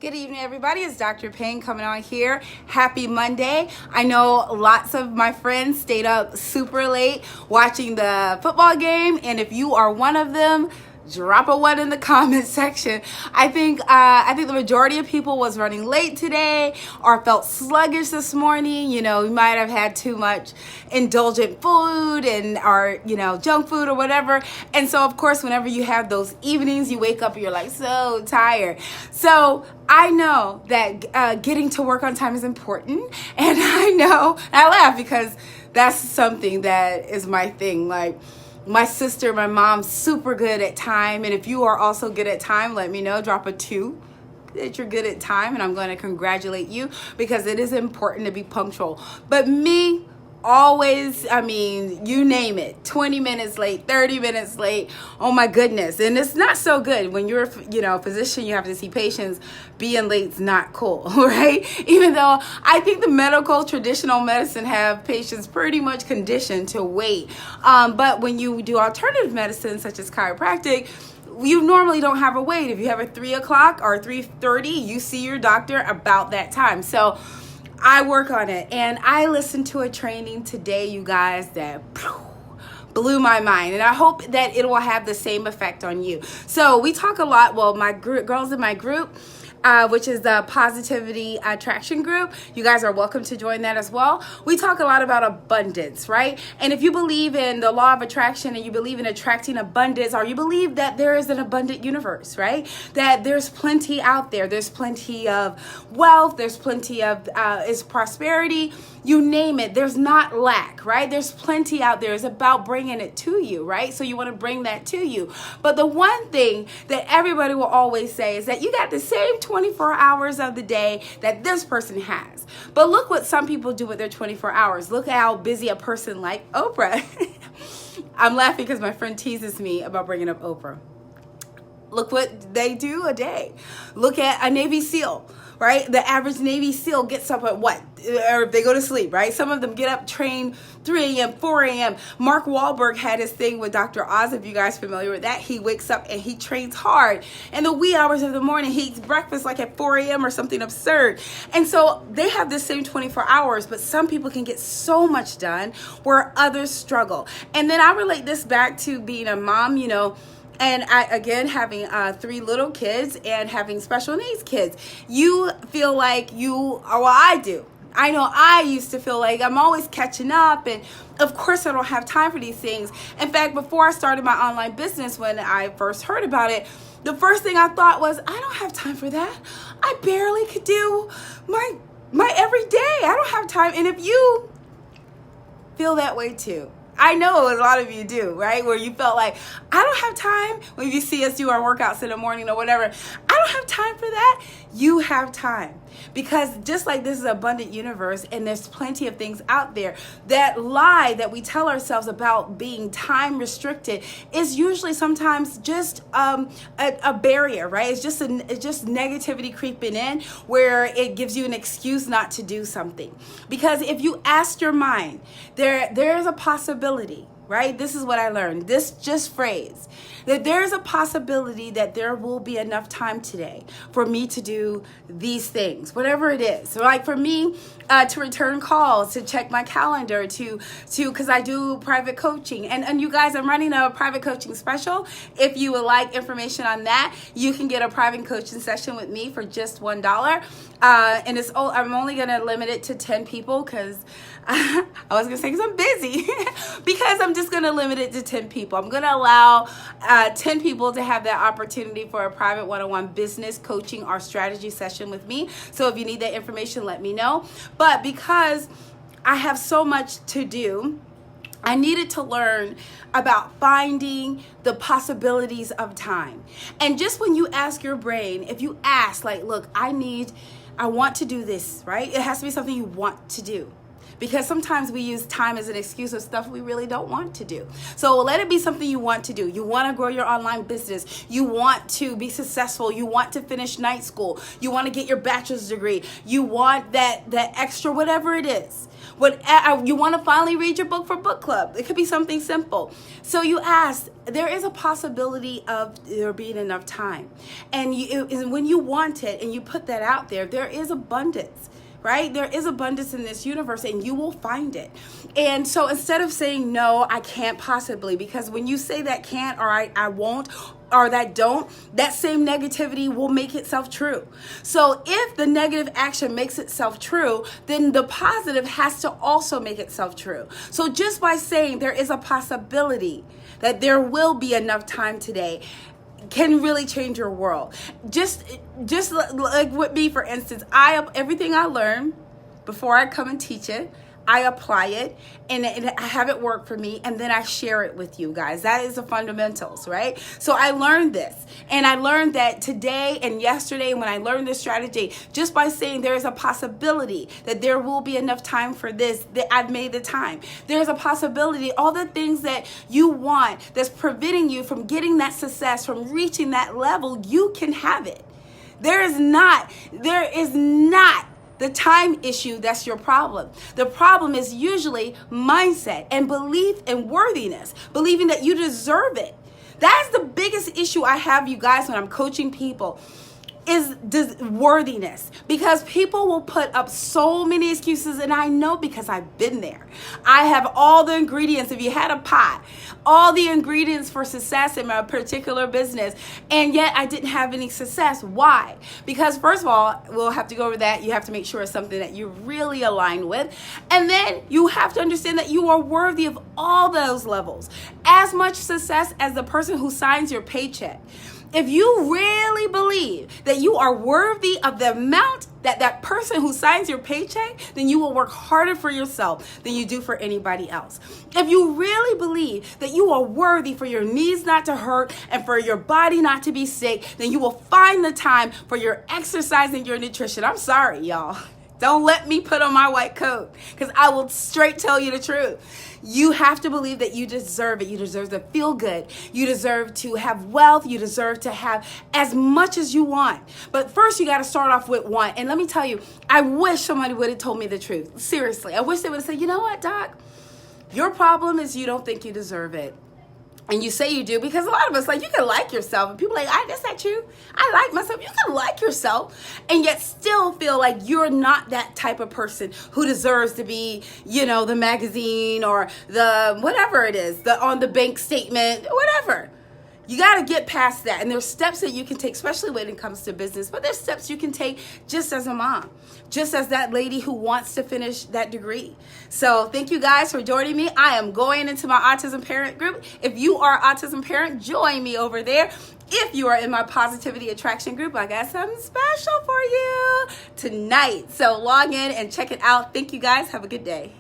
Good evening, everybody. It's Dr. Payne coming on here. Happy Monday. I know lots of my friends stayed up super late watching the football game, and if you are one of them, drop a one in the comment section. I think the majority of people was running late today or felt sluggish this morning. You know, you might have had too much indulgent food or junk food or whatever. And so of course, whenever you have those evenings, you wake up and you're like so tired. So I know that getting to work on time is important, and I laugh because that's something that is my thing. Like, my sister, my mom's super good at time. And if you are also good at time, let me know. Drop a 2 that you're good at time, and I'm going to congratulate you because it is important to be punctual. But me, always, you name it, 20 minutes late, 30 minutes late. Oh my goodness. And it's not so good when you're, a physician, you have to see patients. Being late's not cool, right? Even though I think the traditional medicine have patients pretty much conditioned to wait. But when you do alternative medicine, such as chiropractic, you normally don't have a wait. If you have a 3 o'clock or 3:30, you see your doctor about that time. So I work on it, and I listened to a training today, you guys, that blew my mind, and I hope that it will have the same effect on you. So we talk a lot, my girls in my group, which is the Positivity Attraction Group. You guys are welcome to join that as well. We talk a lot about abundance, right? And if you believe in the law of attraction and you believe in attracting abundance, or you believe that there is an abundant universe, right? That there's plenty out there. There's plenty of wealth. There's plenty of is prosperity. You name it. There's not lack, right? There's plenty out there. It's about bringing it to you, right? So you want to bring that to you. But the one thing that everybody will always say is that you got the same 24 hours of the day that this person has. But look what some people do with their 24 hours. Look at how busy a person like Oprah. I'm laughing because my friend teases me about bringing up Oprah. Look what they do a day. Look at a Navy SEAL, right? The average Navy SEAL gets up at what? Or they go to sleep, right? Some of them get up, train 3 a.m., 4 a.m. Mark Wahlberg had his thing with Dr. Oz, if you guys are familiar with that. He wakes up and he trains hard. In the wee hours of the morning, he eats breakfast like at 4 a.m. or something absurd. And so they have the same 24 hours, but some people can get so much done where others struggle. And then I relate this back to being a mom, and having 3 little kids and having special needs kids. You feel like I do. I know I used to feel like I'm always catching up, and of course I don't have time for these things. In fact, before I started my online business, when I first heard about it, the first thing I thought was, I don't have time for that. I barely could do my everyday. I don't have time. And if you feel that way too, I know a lot of you do, right? Where you felt like, I don't have time. When you see us do our workouts in the morning or whatever, I don't have time for that. You have time. Because just like this is an abundant universe, and there's plenty of things out there, that lie that we tell ourselves about being time restricted is usually sometimes just a barrier, right? It's just negativity creeping in, where it gives you an excuse not to do something. Because if you ask your mind, there's a possibility, right? This is what I learned. This just phrase, that there is a possibility that there will be enough time today for me to do these things, whatever it is. So like for me, to return calls, to check my calendar, because I do private coaching. And you guys, I'm running a private coaching special. If you would like information on that, you can get a private coaching session with me for just $1. And I'm only going to limit it to 10 people because I was going to say because I'm busy, because I'm just going to limit it to 10 people. I'm going to allow 10 people to have that opportunity for a private one-on-one business coaching or strategy session with me. So if you need that information, let me know. But because I have so much to do, I needed to learn about finding the possibilities of time. And just when you ask your brain, if you ask like, look, I want to do this, right? It has to be something you want to do. because sometimes we use time as an excuse of stuff we really don't want to do. So let it be something you want to do. You want to grow your online business. You want to be successful. You want to finish night school. You want to get your bachelor's degree. You want that extra, whatever it is. You want to finally read your book for book club. It could be something simple. So you asked, there is a possibility of there being enough time. And when you want it and you put that out there, there is abundance. Right? There is abundance in this universe and you will find it. And so instead of saying, no, I can't possibly, because when you say that can't or I won't or that don't, that same negativity will make itself true. So if the negative action makes itself true, then the positive has to also make itself true. So just by saying there is a possibility that there will be enough time today, can really change your world. Just like with me, for instance, everything I learn before I come and teach it, I apply it and I have it work for me, and then I share it with you guys. That is the fundamentals, right? So I learned this, and I learned that today and yesterday when I learned this strategy, just by saying there is a possibility that there will be enough time for this, that I've made the time. There's a possibility, all the things that you want that's preventing you from getting that success, from reaching that level, you can have it. There is not the time issue that's your problem. The problem is usually mindset and belief in worthiness, believing that you deserve it. That's the biggest issue I have, you guys, when I'm coaching people, is worthiness, because people will put up so many excuses, and I know because I've been there. I have all the ingredients. If you had a pot, all the ingredients for success in my particular business, and yet I didn't have any success. Why? Because first of all, we'll have to go over that. You have to make sure it's something that you're really aligned with, and then you have to understand that you are worthy of all those levels, as much success as the person who signs your paycheck. If you really believe that you are worthy of the amount that person who signs your paycheck, then you will work harder for yourself than you do for anybody else. If you really believe that you are worthy for your knees not to hurt and for your body not to be sick, then you will find the time for your exercise and your nutrition. I'm sorry, y'all. Don't let me put on my white coat, because I will straight tell you the truth. You have to believe that you deserve it. You deserve to feel good. You deserve to have wealth. You deserve to have as much as you want. But first, you got to start off with one. And let me tell you, I wish somebody would have told me the truth. Seriously, I wish they would have said, you know what, Doc? Your problem is you don't think you deserve it. And you say you do, because a lot of us, like, you can like yourself, and people are like, that's not true. I like myself. You can like yourself and yet still feel like you're not that type of person who deserves to be, the magazine or the whatever it is, on the bank statement, whatever. You got to get past that. And there's steps that you can take, especially when it comes to business. But there's steps you can take just as a mom, just as that lady who wants to finish that degree. So thank you guys for joining me. I am going into my autism parent group. If you are an autism parent, join me over there. If you are in my positivity attraction group, I got something special for you tonight. So log in and check it out. Thank you guys. Have a good day.